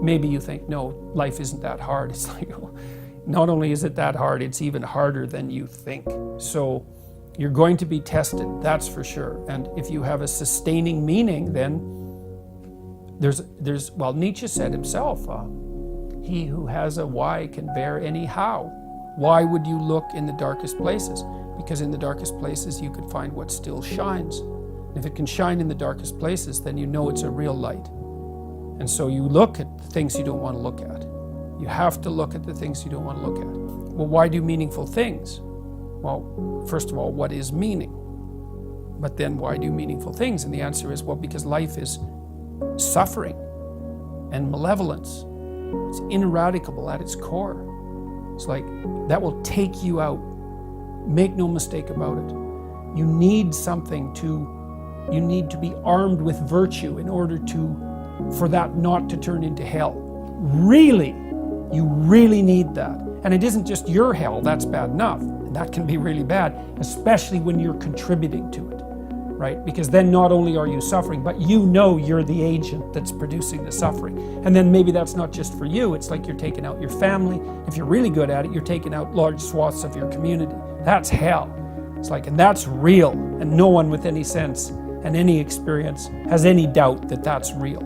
maybe you think, no, life isn't that hard. It's like, not only is it that hard, it's even harder than you think. So you're going to be tested, that's for sure. And if you have a sustaining meaning, then well, Nietzsche said himself, he who has a why can bear any how. Why would you look in the darkest places? Because in the darkest places you could find what still shines. And if it can shine in the darkest places, then you know it's a real light. And so you look at the things you don't want to look at. You have to look at the things you don't want to look at. Well, why do meaningful things? Well, first of all, what is meaning? But then why do meaningful things? And the answer is, well, because life is suffering and malevolence. It's ineradicable at its core. It's like, that will take you out. Make no mistake about it. You need you need to be armed with virtue in order for that not to turn into hell. Really, you really need that. And it isn't just your hell, that's bad enough. And that can be really bad, especially when you're contributing to it, right? Because then not only are you suffering, but you know you're the agent that's producing the suffering. And then maybe that's not just for you, it's like you're taking out your family. If you're really good at it, you're taking out large swaths of your community. That's hell. It's like, and that's real. And no one with any sense and any experience has any doubt that that's real.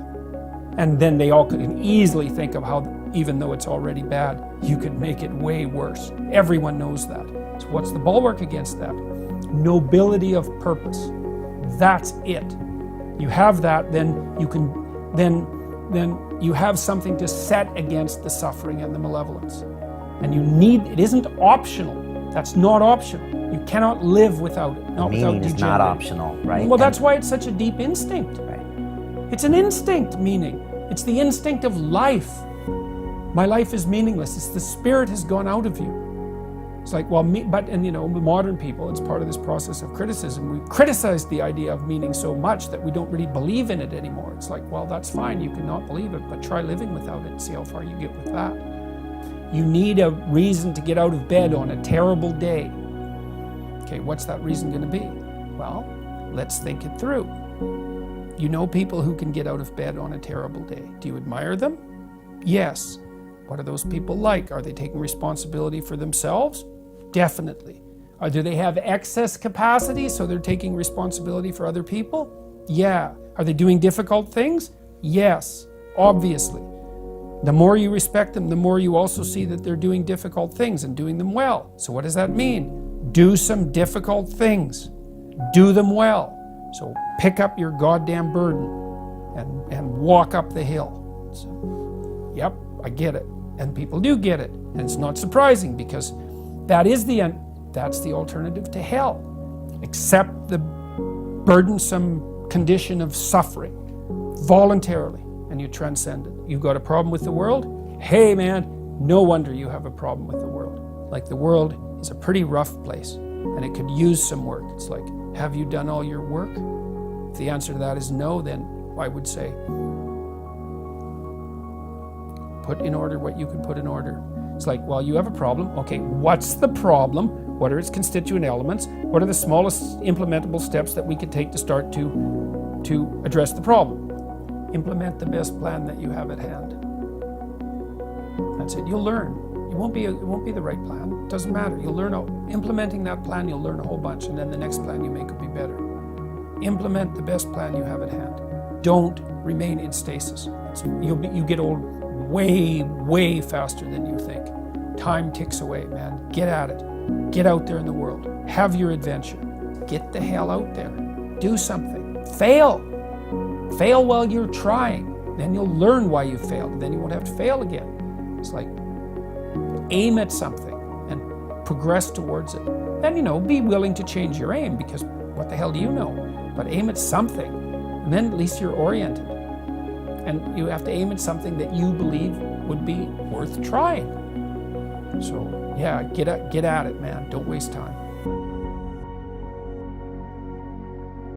And then they all can easily think of how, even though it's already bad, you could make it way worse. Everyone knows that. So what's the bulwark against that? Nobility of purpose. That's it. You have that, then you can, then you have something to set against the suffering and the malevolence. And you need, it isn't optional. That's not optional. You cannot live without it. Not meaning without is not optional, right? Well, that's why it's such a deep instinct. Right. It's an instinct, meaning. It's the instinct of life. My life is meaningless. It's the spirit has gone out of you. It's like, well, modern people, it's part of this process of criticism. We criticize the idea of meaning so much that we don't really believe in it anymore. It's like, well, that's fine. You cannot believe it, but try living without it and see how far you get with that. You need a reason to get out of bed on a terrible day. Okay, what's that reason going to be? Well, let's think it through. You know people who can get out of bed on a terrible day. Do you admire them? Yes. What are those people like? Are they taking responsibility for themselves? Definitely. Do they have excess capacity, so they're taking responsibility for other people? Yeah. Are they doing difficult things? Yes, obviously. The more you respect them, the more you also see that they're doing difficult things and doing them well. So what does that mean? Do some difficult things. Do them well. So pick up your goddamn burden and walk up the hill. So, yep, I get it. And people do get it. And it's not surprising, because that's the alternative to hell. Accept the burdensome condition of suffering voluntarily, and you transcend it. You've got a problem with the world? Hey man, no wonder you have a problem with the world. Like, the world is a pretty rough place, and it could use some work. It's like, have you done all your work? If the answer to that is no, then I would say, put in order what you can put in order. It's like, well, you have a problem. Okay, what's the problem? What are its constituent elements? What are the smallest implementable steps that we could take to start to address the problem? Implement the best plan that you have at hand. That's it. You'll learn. It won't be the right plan. It doesn't matter. You'll learn. Implementing that plan, you'll learn a whole bunch, and then the next plan you make will be better. Implement the best plan you have at hand. Don't remain in stasis. You get old way, way faster than you think. Time ticks away, man. Get at it. Get out there in the world. Have your adventure. Get the hell out there. Do something. Fail. Fail while you're trying. Then you'll learn why you failed. Then you won't have to fail again. It's like, aim at something and progress towards it. Then, be willing to change your aim, because what the hell do you know? But aim at something, and then at least you're oriented. And you have to aim at something that you believe would be worth trying. So yeah, get at it, man. Don't waste time.